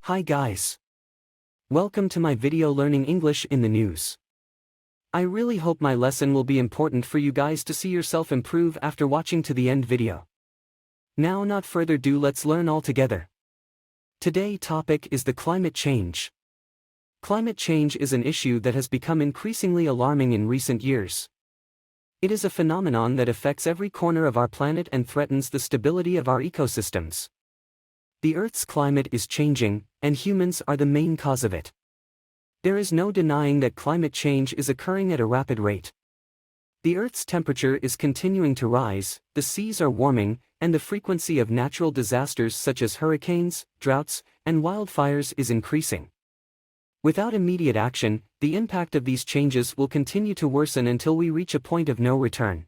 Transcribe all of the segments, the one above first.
Hi guys. Welcome to my video learning English in the news. I really hope my lesson will be important for you guys to see yourself improve after watching to the end video. Now not further ado, let's learn all together. Today's topic is the climate change. Climate change is an issue that has become increasingly alarming in recent years. It is a phenomenon that affects every corner of our planet and threatens the stability of our ecosystems. The Earth's climate is changing, and humans are the main cause of it. There is no denying that climate change is occurring at a rapid rate. The Earth's temperature is continuing to rise, the seas are warming, and the frequency of natural disasters such as hurricanes, droughts, and wildfires is increasing. Without immediate action, the impact of these changes will continue to worsen until we reach a point of no return.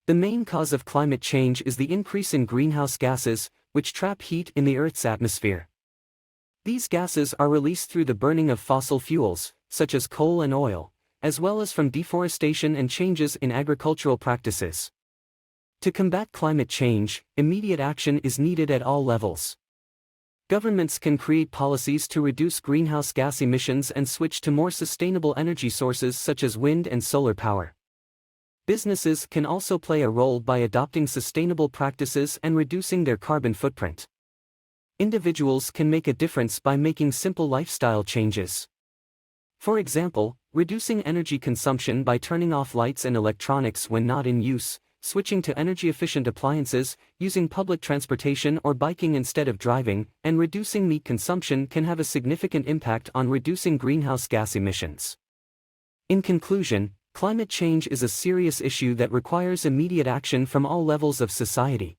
The main cause of climate change is the increase in greenhouse gases, which trap heat in the Earth's atmosphere. These gases are released through the burning of fossil fuels, such as coal and oil, as well as from deforestation and changes in agricultural practices. To combat climate change, immediate action is needed at all levels. Governments can create policies to reduce greenhouse gas emissions and switch to more sustainable energy sources such as wind and solar power. Businesses can also play a role by adopting sustainable practices and reducing their carbon footprint. Individuals can make a difference by making simple lifestyle changes. For example, reducing energy consumption by turning off lights and electronics when not in use, switching to energy-efficient appliances, using public transportation or biking instead of driving, and reducing meat consumption can have a significant impact on reducing greenhouse gas emissions. In conclusion, climate change is a serious issue that requires immediate action from all levels of society.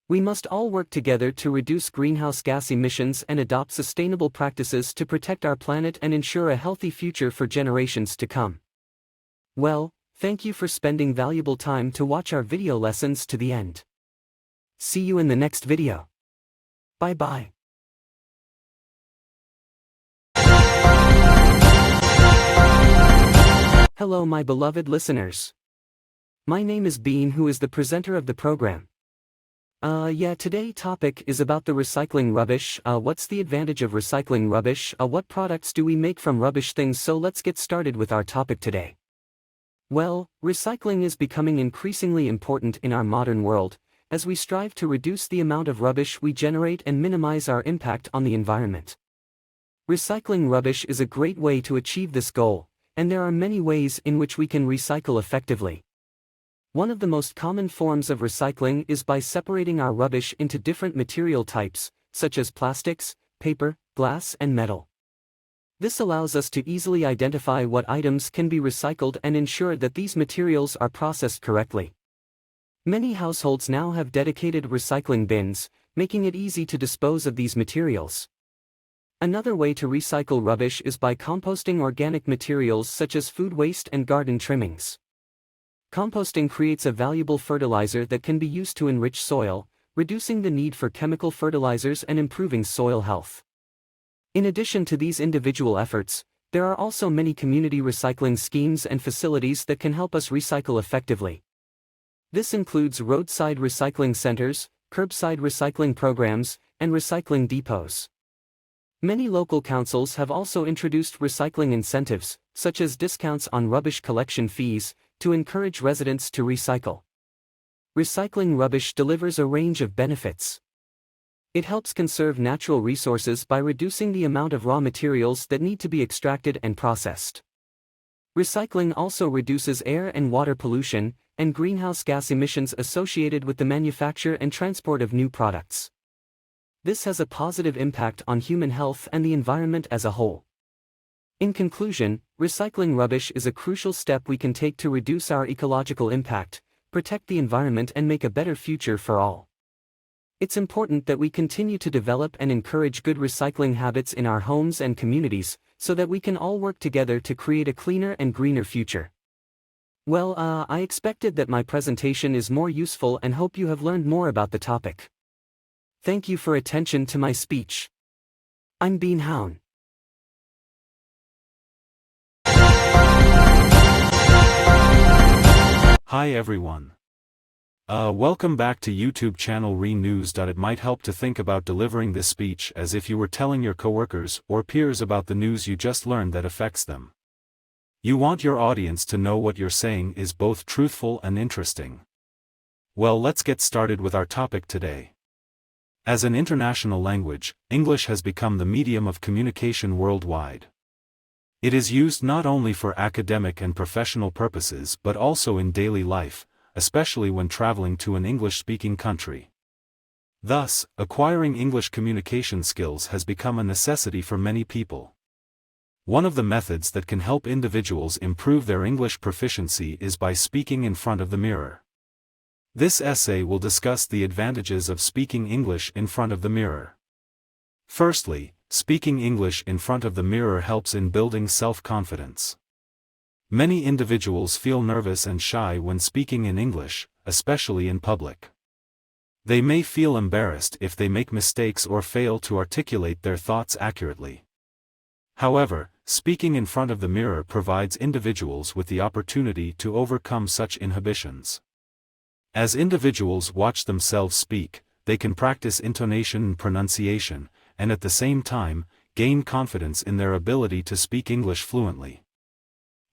We must all work together to reduce greenhouse gas emissions and adopt sustainable practices to protect our planet and ensure a healthy future for generations to come. Well, thank you for spending valuable time to watch our video lessons to the end. See you in the next video. Bye-bye. Hello my beloved listeners. My name is Bean, who is the presenter of the program. Today topic is about the recycling rubbish. What's the advantage of recycling rubbish? What products do we make from rubbish things? So let's get started with our topic today. Well, recycling is becoming increasingly important in our modern world, as we strive to reduce the amount of rubbish we generate and minimize our impact on the environment. Recycling rubbish is a great way to achieve this goal, and there are many ways in which we can recycle effectively. One of the most common forms of recycling is by separating our rubbish into different material types, such as plastics, paper, glass, and metal. This allows us to easily identify what items can be recycled and ensure that these materials are processed correctly. Many households now have dedicated recycling bins, making it easy to dispose of these materials. Another way to recycle rubbish is by composting organic materials such as food waste and garden trimmings. Composting creates a valuable fertilizer that can be used to enrich soil, reducing the need for chemical fertilizers and improving soil health. In addition to these individual efforts, there are also many community recycling schemes and facilities that can help us recycle effectively. This includes roadside recycling centers, curbside recycling programs, and recycling depots. Many local councils have also introduced recycling incentives, such as discounts on rubbish collection fees, to encourage residents to recycle. Recycling rubbish delivers a range of benefits. It helps conserve natural resources by reducing the amount of raw materials that need to be extracted and processed. Recycling also reduces air and water pollution, and greenhouse gas emissions associated with the manufacture and transport of new products. This has a positive impact on human health and the environment as a whole. In conclusion, recycling rubbish is a crucial step we can take to reduce our ecological impact, protect the environment, and make a better future for all. It's important that we continue to develop and encourage good recycling habits in our homes and communities, so that we can all work together to create a cleaner and greener future. Well, I expected that my presentation is more useful and hope you have learned more about the topic. Thank you for attention to my speech. I'm Bean Hown. Hi everyone. Welcome back to YouTube channel News. It might help to think about delivering this speech as if you were telling your coworkers or peers about the news you just learned that affects them. You want your audience to know what you're saying is both truthful and interesting. Well, let's get started with our topic today. As an international language, English has become the medium of communication worldwide. It is used not only for academic and professional purposes but also in daily life, especially when traveling to an English-speaking country. Thus, acquiring English communication skills has become a necessity for many people. One of the methods that can help individuals improve their English proficiency is by speaking in front of the mirror. This essay will discuss the advantages of speaking English in front of the mirror. Firstly, speaking English in front of the mirror helps in building self-confidence. Many individuals feel nervous and shy when speaking in English, especially in public. They may feel embarrassed if they make mistakes or fail to articulate their thoughts accurately. However, speaking in front of the mirror provides individuals with the opportunity to overcome such inhibitions. As individuals watch themselves speak, they can practice intonation and pronunciation, and at the same time, gain confidence in their ability to speak English fluently.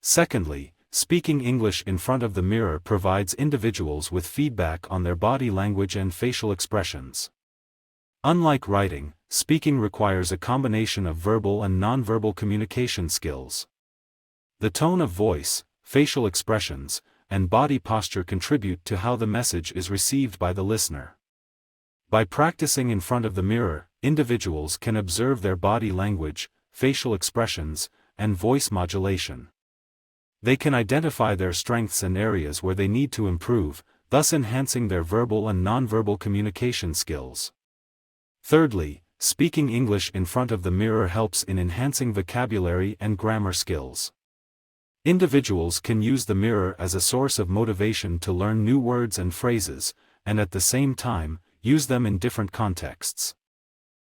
Secondly, speaking English in front of the mirror provides individuals with feedback on their body language and facial expressions. Unlike writing, speaking requires a combination of verbal and nonverbal communication skills. The tone of voice, facial expressions, and body posture contribute to how the message is received by the listener. By practicing in front of the mirror, individuals can observe their body language, facial expressions, and voice modulation. They can identify their strengths and areas where they need to improve, thus enhancing their verbal and nonverbal communication skills. Thirdly, speaking English in front of the mirror helps in enhancing vocabulary and grammar skills. Individuals can use the mirror as a source of motivation to learn new words and phrases, and at the same time, use them in different contexts.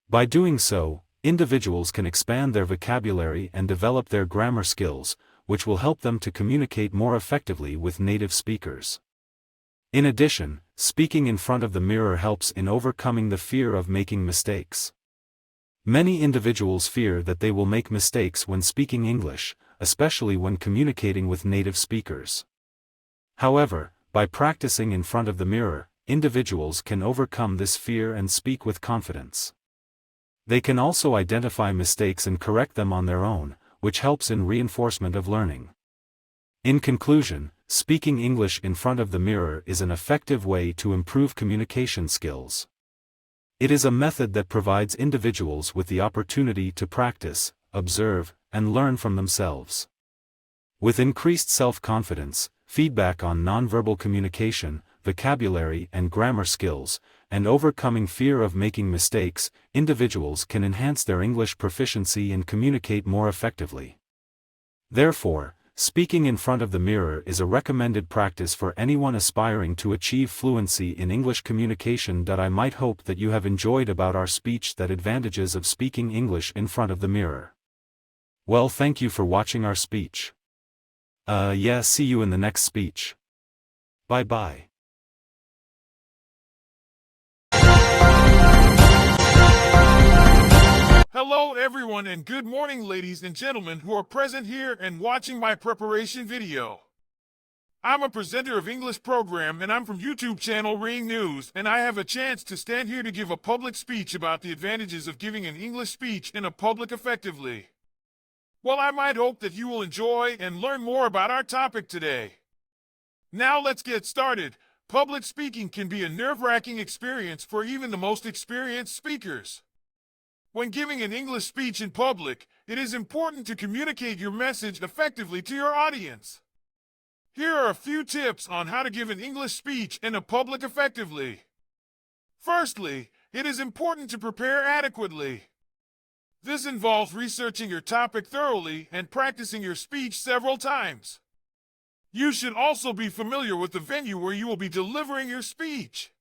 By doing so, individuals can expand their vocabulary and develop their grammar skills, which will help them to communicate more effectively with native speakers. In addition, speaking in front of the mirror helps in overcoming the fear of making mistakes. Many individuals fear that they will make mistakes when speaking English, especially when communicating with native speakers. However, by practicing in front of the mirror, individuals can overcome this fear and speak with confidence. They can also identify mistakes and correct them on their own, which helps in reinforcement of learning. In conclusion, speaking English in front of the mirror is an effective way to improve communication skills. It is a method that provides individuals with the opportunity to practice, observe, and learn from themselves. With increased self-confidence, feedback on nonverbal communication, vocabulary and grammar skills, and overcoming fear of making mistakes, individuals can enhance their English proficiency and communicate more effectively. Therefore, speaking in front of the mirror is a recommended practice for anyone aspiring to achieve fluency in English communication. I might hope that you have enjoyed about our speech that advantages of speaking English in front of the mirror. Well, thank you for watching our speech. See you in the next speech. Bye-bye. Hello everyone and good morning ladies and gentlemen who are present here and watching my preparation video. I'm a presenter of English program and I'm from YouTube channel Ring News, and I have a chance to stand here to give a public speech about the advantages of giving an English speech in a public effectively. Well, I might hope that you will enjoy and learn more about our topic today. Now let's get started. Public speaking can be a nerve-wracking experience for even the most experienced speakers. When giving an English speech in public, it is important to communicate your message effectively to your audience. Here are a few tips on how to give an English speech in a public effectively. Firstly, it is important to prepare adequately. This involves researching your topic thoroughly and practicing your speech several times. You should also be familiar with the venue where you will be delivering your speech.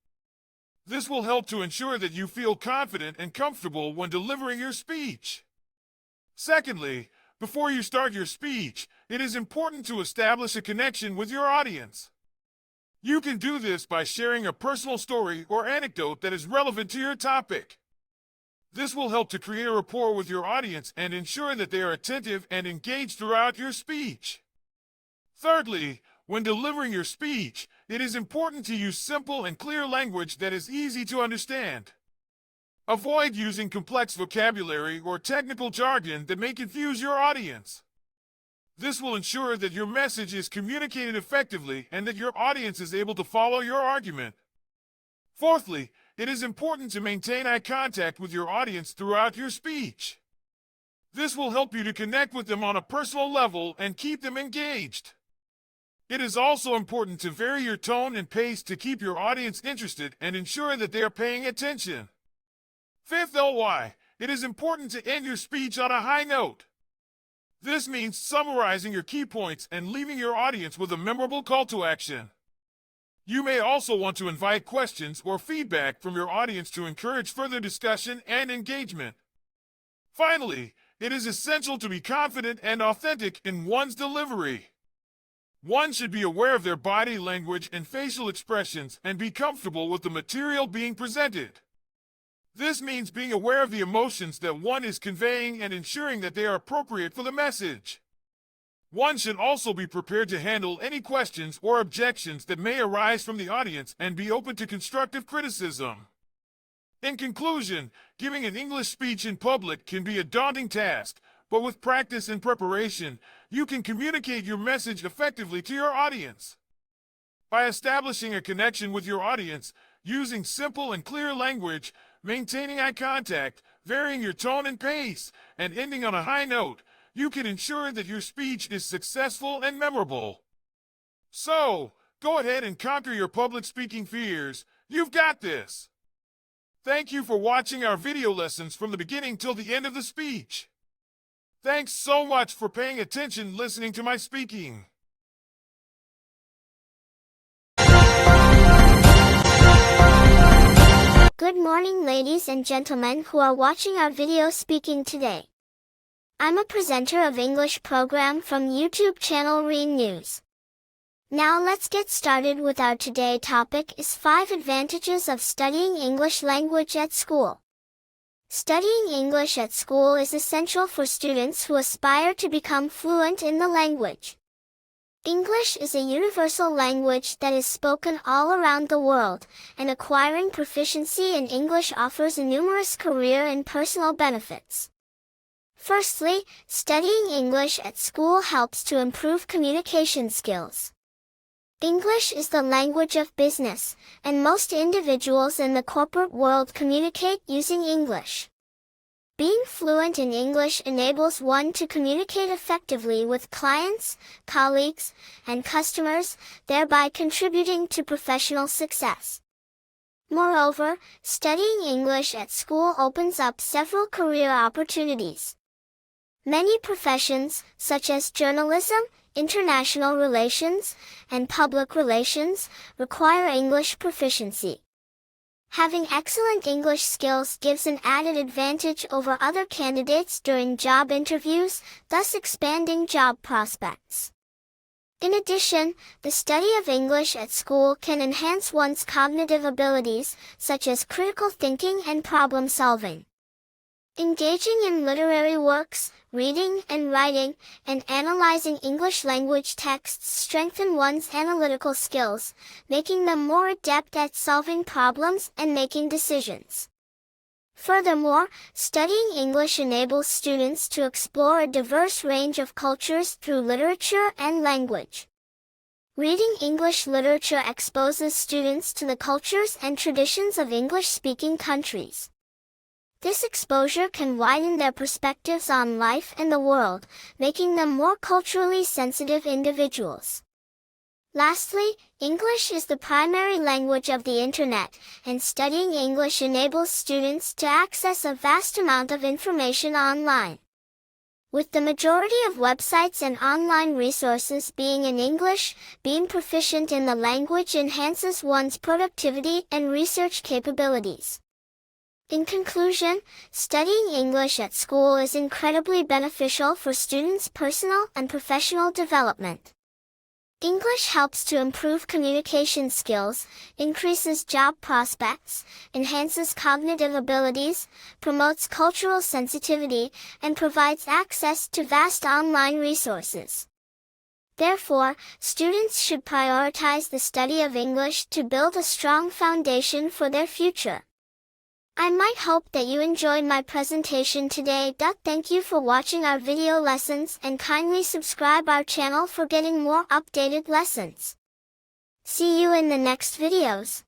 This will help to ensure that you feel confident and comfortable when delivering your speech. Secondly, before you start your speech, it is important to establish a connection with your audience. You can do this by sharing a personal story or anecdote that is relevant to your topic. This will help to create a rapport with your audience and ensure that they are attentive and engaged throughout your speech. Thirdly, when delivering your speech, it is important to use simple and clear language that is easy to understand. Avoid using complex vocabulary or technical jargon that may confuse your audience. This will ensure that your message is communicated effectively and that your audience is able to follow your argument. Fourthly, it is important to maintain eye contact with your audience throughout your speech. This will help you to connect with them on a personal level and keep them engaged. It is also important to vary your tone and pace to keep your audience interested and ensure that they are paying attention. Fifth, it is important to end your speech on a high note. This means summarizing your key points and leaving your audience with a memorable call to action. You may also want to invite questions or feedback from your audience to encourage further discussion and engagement. Finally, it is essential to be confident and authentic in one's delivery. One should be aware of their body language and facial expressions and be comfortable with the material being presented. This means being aware of the emotions that one is conveying and ensuring that they are appropriate for the message. One should also be prepared to handle any questions or objections that may arise from the audience and be open to constructive criticism. In conclusion, giving an English speech in public can be a daunting task, but with practice and preparation, you can communicate your message effectively to your audience. By establishing a connection with your audience, using simple and clear language, maintaining eye contact, varying your tone and pace, and ending on a high note, you can ensure that your speech is successful and memorable. So, go ahead and conquer your public speaking fears. You've got this! Thank you for watching our video lessons from the beginning till the end of the speech. Thanks so much for paying attention listening to my speaking. Good morning, ladies and gentlemen who are watching our video speaking today. I'm a presenter of English program from YouTube channel Rean News. Now let's get started with our today topic is 5 advantages of studying English language at school. Studying English at school is essential for students who aspire to become fluent in the language. English is a universal language that is spoken all around the world, and acquiring proficiency in English offers numerous career and personal benefits. Firstly, studying English at school helps to improve communication skills. English is the language of business, and most individuals in the corporate world communicate using English. Being fluent in English enables one to communicate effectively with clients, colleagues, and customers, thereby contributing to professional success. Moreover, studying English at school opens up several career opportunities. Many professions, such as journalism, international relations, and public relations, require English proficiency. Having excellent English skills gives an added advantage over other candidates during job interviews, thus expanding job prospects. In addition, the study of English at school can enhance one's cognitive abilities, such as critical thinking and problem solving. Engaging in literary works, reading and writing, and analyzing English language texts strengthen one's analytical skills, making them more adept at solving problems and making decisions. Furthermore, studying English enables students to explore a diverse range of cultures through literature and language. Reading English literature exposes students to the cultures and traditions of English-speaking countries. This exposure can widen their perspectives on life and the world, making them more culturally sensitive individuals. Lastly, English is the primary language of the Internet, and studying English enables students to access a vast amount of information online. With the majority of websites and online resources being in English, being proficient in the language enhances one's productivity and research capabilities. In conclusion, studying English at school is incredibly beneficial for students' personal and professional development. English helps to improve communication skills, increases job prospects, enhances cognitive abilities, promotes cultural sensitivity, and provides access to vast online resources. Therefore, students should prioritize the study of English to build a strong foundation for their future. I might hope that you enjoyed my presentation today. Thank you for watching our video lessons and kindly subscribe our channel for getting more updated lessons. See you in the next videos.